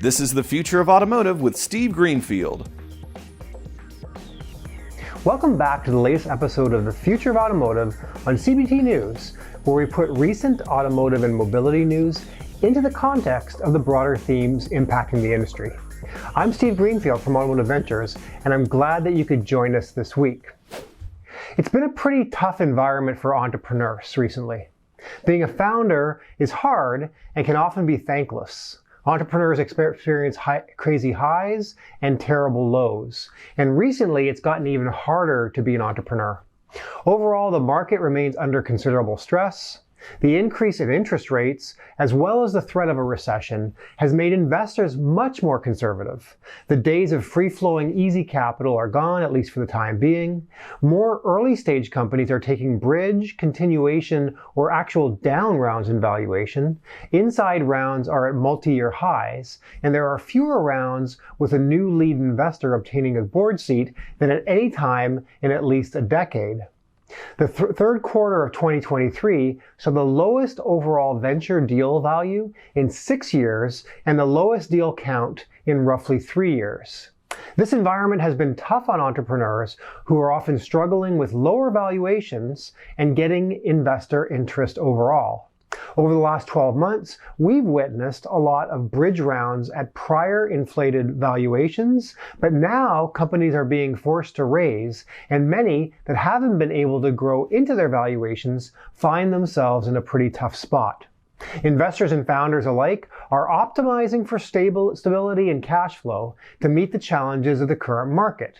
This is the Future of Automotive with Steve Greenfield. Welcome back to the latest episode of the Future of Automotive on CBT News, where we put recent automotive and mobility news into the context of the broader themes impacting the industry. I'm Steve Greenfield from Automotive Ventures, and I'm glad that you could join us this week. It's been a pretty tough environment for entrepreneurs recently. Being a founder is hard and can often be thankless. Entrepreneurs experience crazy highs and terrible lows. And recently, it's gotten even harder to be an entrepreneur. Overall, the market remains under considerable stress. The increase in interest rates, as well as the threat of a recession, has made investors much more conservative. The days of free-flowing easy capital are gone, at least for the time being. More early-stage companies are taking bridge, continuation, or actual down rounds in valuation. Inside rounds are at multi-year highs, and there are fewer rounds with a new lead investor obtaining a board seat than at any time in at least a decade. The third quarter of 2023 saw the lowest overall venture deal value in 6 years and the lowest deal count in roughly 3 years. This environment has been tough on entrepreneurs who are often struggling with lower valuations and getting investor interest overall. Over the last 12 months, we've witnessed a lot of bridge rounds at prior inflated valuations, but now companies are being forced to raise, and many that haven't been able to grow into their valuations find themselves in a pretty tough spot. Investors and founders alike are optimizing for stability and cash flow to meet the challenges of the current market.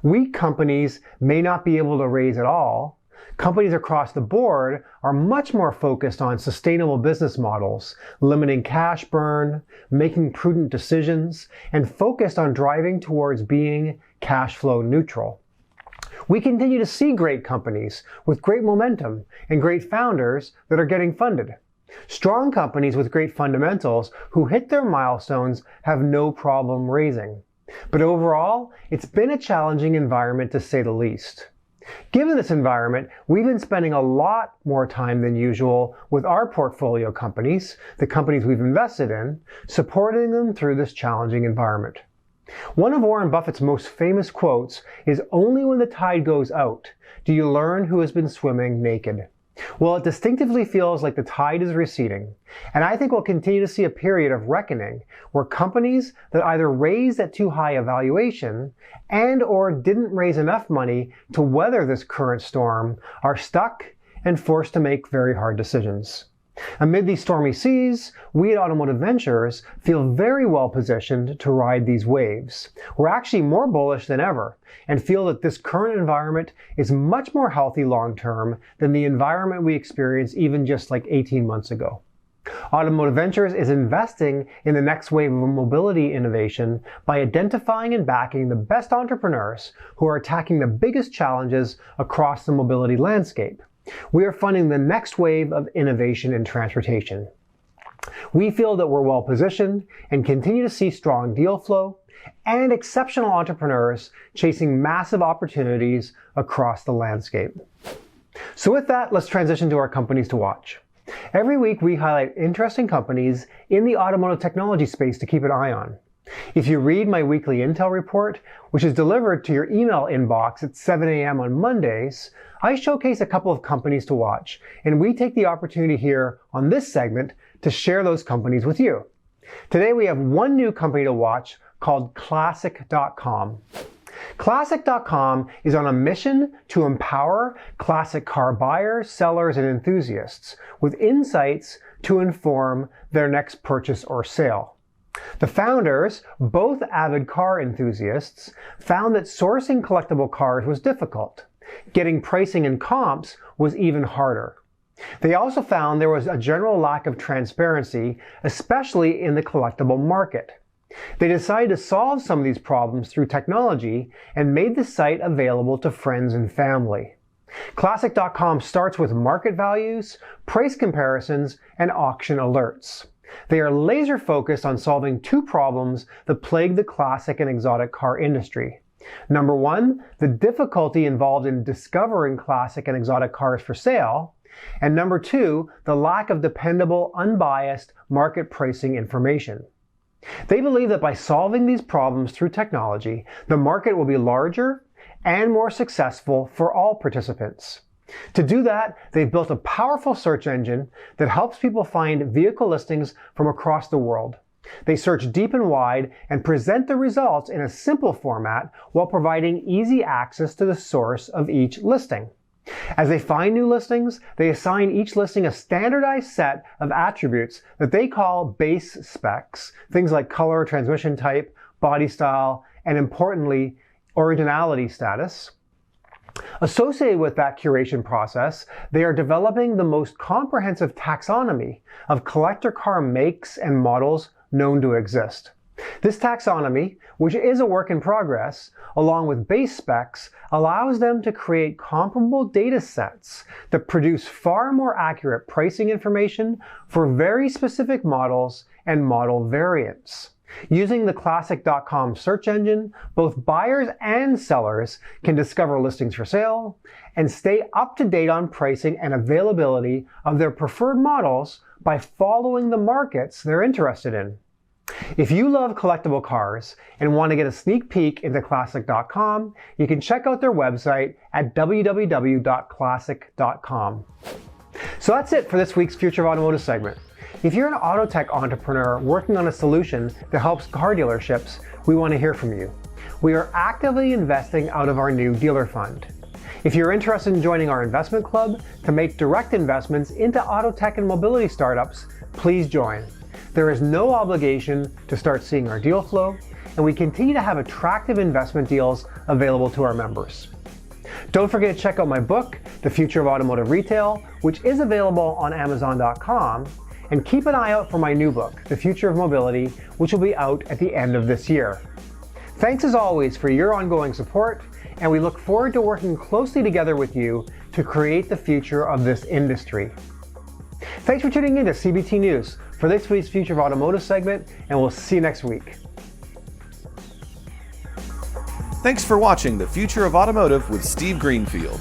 Weak companies may not be able to raise at all. Companies across the board are much more focused on sustainable business models, limiting cash burn, making prudent decisions, and focused on driving towards being cash flow neutral. We continue to see great companies with great momentum and great founders that are getting funded. Strong companies with great fundamentals who hit their milestones have no problem raising. But overall, it's been a challenging environment to say the least. Given this environment, we've been spending a lot more time than usual with our portfolio companies, the companies we've invested in, supporting them through this challenging environment. One of Warren Buffett's most famous quotes is, "Only when the tide goes out do you learn who has been swimming naked." Well, it distinctively feels like the tide is receding, and I think we'll continue to see a period of reckoning where companies that either raised at too high a valuation and or didn't raise enough money to weather this current storm are stuck and forced to make very hard decisions. Amid these stormy seas, we at Automotive Ventures feel very well positioned to ride these waves. We're actually more bullish than ever and feel that this current environment is much more healthy long-term than the environment we experienced even just like 18 months ago. Automotive Ventures is investing in the next wave of mobility innovation by identifying and backing the best entrepreneurs who are attacking the biggest challenges across the mobility landscape. We are funding the next wave of innovation in transportation. We feel that we're well positioned and continue to see strong deal flow and exceptional entrepreneurs chasing massive opportunities across the landscape. So with that, let's transition to our companies to watch. Every week, we highlight interesting companies in the automotive technology space to keep an eye on. If you read my weekly Intel report, which is delivered to your email inbox at 7 a.m. on Mondays, I showcase a couple of companies to watch, and we take the opportunity here on this segment to share those companies with you. Today we have one new company to watch called Classic.com. Classic.com is on a mission to empower classic car buyers, sellers, and enthusiasts with insights to inform their next purchase or sale. The founders, both avid car enthusiasts, found that sourcing collectible cars was difficult. Getting pricing and comps was even harder. They also found there was a general lack of transparency, especially in the collectible market. They decided to solve some of these problems through technology and made the site available to friends and family. Classic.com starts with market values, price comparisons, and auction alerts. They are laser focused on solving two problems that plague the classic and exotic car industry. Number one, the difficulty involved in discovering classic and exotic cars for sale. And number two, the lack of dependable, unbiased market pricing information. They believe that by solving these problems through technology, the market will be larger and more successful for all participants. To do that, they've built a powerful search engine that helps people find vehicle listings from across the world. They search deep and wide and present the results in a simple format while providing easy access to the source of each listing. As they find new listings, they assign each listing a standardized set of attributes that they call base specs, things like color, transmission type, body style, and importantly, originality status. Associated with that curation process, they are developing the most comprehensive taxonomy of collector car makes and models known to exist. This taxonomy, which is a work in progress, along with base specs, allows them to create comparable data sets that produce far more accurate pricing information for very specific models and model variants. Using the Classic.com search engine, both buyers and sellers can discover listings for sale and stay up to date on pricing and availability of their preferred models by following the markets they're interested in. If you love collectible cars and want to get a sneak peek into Classic.com, you can check out their website at www.classic.com. So that's it for this week's Future of Automotive segment. If you're an auto tech entrepreneur working on a solution that helps car dealerships, we want to hear from you. We are actively investing out of our new dealer fund. If you're interested in joining our investment club to make direct investments into auto tech and mobility startups, please join. There is no obligation to start seeing our deal flow, and we continue to have attractive investment deals available to our members. Don't forget to check out my book, The Future of Automotive Retail, which is available on Amazon.com, and keep an eye out for my new book, The Future of Mobility, which will be out at the end of this year. Thanks as always for your ongoing support, and we look forward to working closely together with you to create the future of this industry. Thanks for tuning in to CBT News for this week's Future of Automotive segment, and we'll see you next week. Thanks for watching The Future of Automotive with Steve Greenfield.